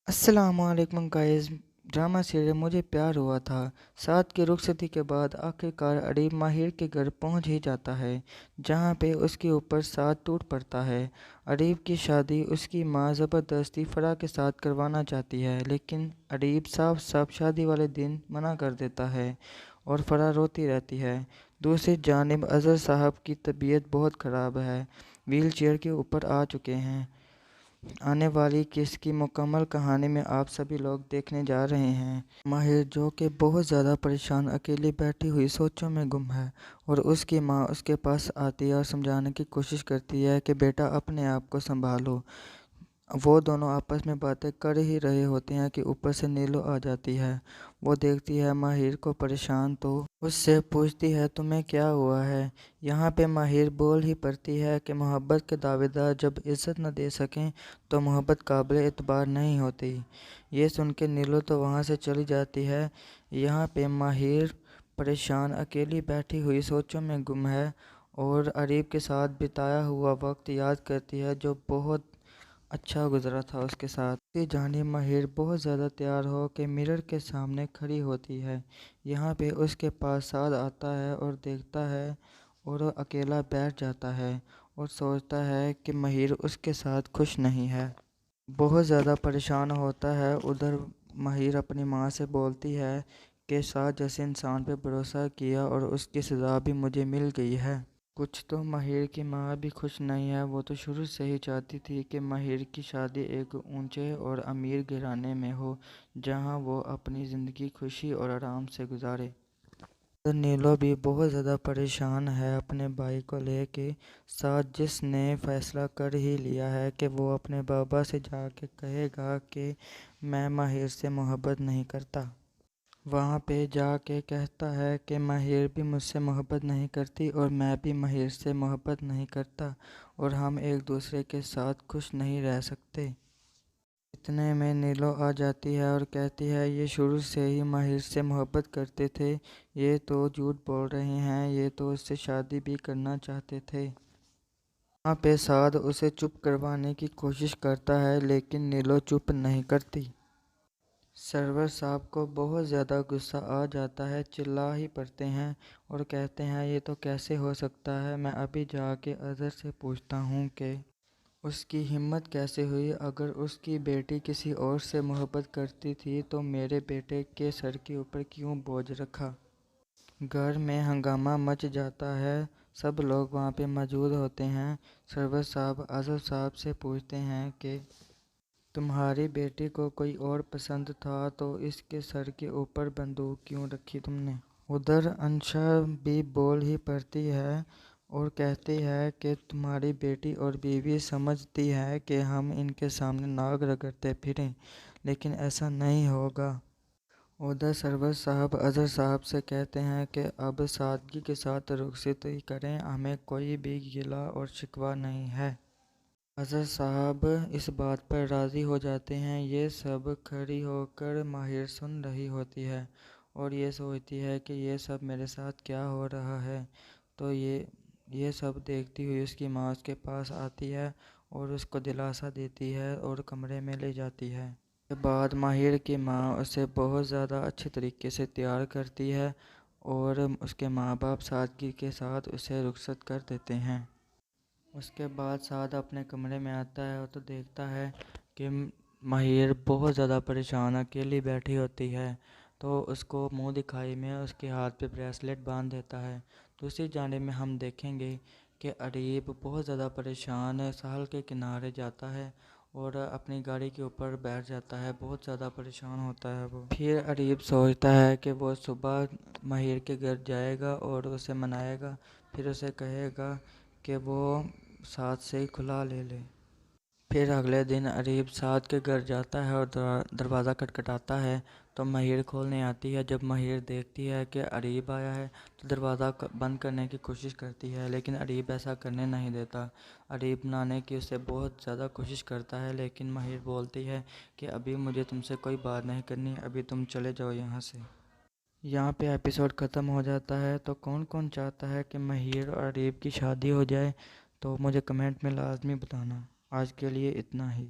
अस्सलामुअलैकुम guys. Drama serial मुझे प्यार हुआ था 7 की रुखसती के बाद आखिरकार अरीब माहिर के घर पहुंच ही जाता है, जहां पे उसके ऊपर साथ टूट पड़ता है। अरीब की शादी उसकी मां ज़बरदस्ती फ़राह के साथ करवाना चाहती है, लेकिन अरीब साफ साफ शादी वाले दिन मना कर देता है और फ़राह रोती रहती है। दूसरी जानिब अज़हर साहब की तबीयत बहुत ख़राब है, व्हील चेयर के ऊपर आ चुके हैं। आने वाली किस्त की मुकम्मल कहानी में आप सभी लोग देखने जा रहे हैं। माहिर, जो कि बहुत ज़्यादा परेशान अकेली बैठी हुई सोचों में गुम है, और उसकी माँ उसके पास आती है और समझाने की कोशिश करती है कि बेटा अपने आप को संभालो। वो दोनों आपस में बातें कर ही रहे होते हैं कि ऊपर से नीलू आ जाती है। वो देखती है माहिर को परेशान तो उससे पूछती है तुम्हें क्या हुआ है। यहाँ पे माहिर बोल ही पड़ती है कि मोहब्बत के दावेदार जब इज्जत न दे सकें तो मोहब्बत काबिल एतबार नहीं होती। ये सुन के नीलू तो वहाँ से चली जाती है। यहाँ पे माहिर परेशान अकेली बैठी हुई सोचों में गुम है और अरीब के साथ बिताया हुआ वक्त याद करती है, जो बहुत अच्छा गुजरा था उसके साथ। ये जाने माहिर बहुत ज़्यादा तैयार हो के मिरर के सामने खड़ी होती है। यहाँ पे उसके पास साद आता है और देखता है, और वो अकेला बैठ जाता है और सोचता है कि माहिर उसके साथ खुश नहीं है। बहुत ज़्यादा परेशान होता है। उधर माहिर अपनी माँ से बोलती है कि साद जैसे इंसान पे भरोसा किया और उसकी सज़ा भी मुझे मिल गई है। कुछ तो माहिर की माँ भी खुश नहीं है। वो तो शुरू से ही चाहती थी कि माहिर की शादी एक ऊंचे और अमीर घराने में हो, जहां वो अपनी ज़िंदगी खुशी और आराम से गुजारे। तो नीलो भी बहुत ज़्यादा परेशान है अपने भाई को लेके। साथ जिसने फैसला कर ही लिया है कि वो अपने बाबा से जाके कहेगा कि मैं माहिर से मोहब्बत नहीं करता। वहाँ पे जाके कहता है कि माहिर भी मुझसे मोहब्बत नहीं करती और मैं भी माहिर से मोहब्बत नहीं करता, और हम एक दूसरे के साथ खुश नहीं रह सकते। इतने में नीलो आ जाती है और कहती है ये शुरू से ही माहिर से मोहब्बत करते थे, ये तो झूठ बोल रहे हैं, ये तो उससे शादी भी करना चाहते थे। वहाँ पे साद उसे चुप करवाने की कोशिश करता है, लेकिन नीलो चुप नहीं करती। सरवर साहब को बहुत ज़्यादा गुस्सा आ जाता है, चिल्ला ही पड़ते हैं और कहते हैं ये तो कैसे हो सकता है। मैं अभी जाके अज़हर से पूछता हूँ कि उसकी हिम्मत कैसे हुई। अगर उसकी बेटी किसी और से मोहब्बत करती थी तो मेरे बेटे के सर के ऊपर क्यों बोझ रखा। घर में हंगामा मच जाता है, सब लोग वहाँ पे मौजूद होते हैं। सरवर साहब अज़हर साहब से पूछते हैं कि तुम्हारी बेटी को कोई और पसंद था तो इसके सर के ऊपर बंदूक क्यों रखी तुमने। उधर अंशा भी बोल ही पड़ती है और कहती है कि तुम्हारी बेटी और बीवी समझती है कि हम इनके सामने नाक रगड़ते फिरें, लेकिन ऐसा नहीं होगा। उधर सरवर साहब अज़हर साहब से कहते हैं कि अब सादगी के साथ रुखसती करें, हमें कोई भी गिला और शिकवा नहीं है। अज़हर साहब इस बात पर राज़ी हो जाते हैं। ये सब खड़ी होकर माहिर सुन रही होती है और ये सोचती है कि ये सब मेरे साथ क्या हो रहा है। तो ये सब देखती हुई उसकी माँ उसके पास आती है और उसको दिलासा देती है और कमरे में ले जाती है। के बाद माहिर की माँ उसे बहुत ज़्यादा अच्छे तरीके से तैयार करती है और उसके माँ बाप सादगी के साथ उसे रुखसत कर देते हैं। उसके बाद साद अपने कमरे में आता है और तो देखता है कि माहिर बहुत ज़्यादा परेशान अकेली बैठी होती है, तो उसको मुंह दिखाई में उसके हाथ पे ब्रेसलेट बांध देता है। दूसरी जानिब में हम देखेंगे कि अरीब बहुत ज़्यादा परेशान साहल के किनारे जाता है और अपनी गाड़ी के ऊपर बैठ जाता है। बहुत ज़्यादा परेशान होता है वो। फिर अरीब सोचता है कि वो सुबह माहिर के घर जाएगा और उसे मनाएगा, फिर उसे कहेगा कि वो साद से ही खुला ले ले। फिर अगले दिन अरीब साद के घर जाता है और दरवाज़ा खटखटाता है, तो माहिर खोलने आती है। जब माहिर देखती है कि अरीब आया है तो दरवाज़ा बंद करने की कोशिश करती है, लेकिन अरीब ऐसा करने नहीं देता। अरीब मनाने की उससे बहुत ज़्यादा कोशिश करता है, लेकिन माहिर बोलती है कि अभी मुझे तुमसे कोई बात नहीं करनी, अभी तुम चले जाओ यहाँ से। यहाँ पे एपिसोड ख़त्म हो जाता है। तो कौन कौन चाहता है कि माहिर और अरीब की शादी हो जाए, तो मुझे कमेंट में लाजमी बताना। आज के लिए इतना ही।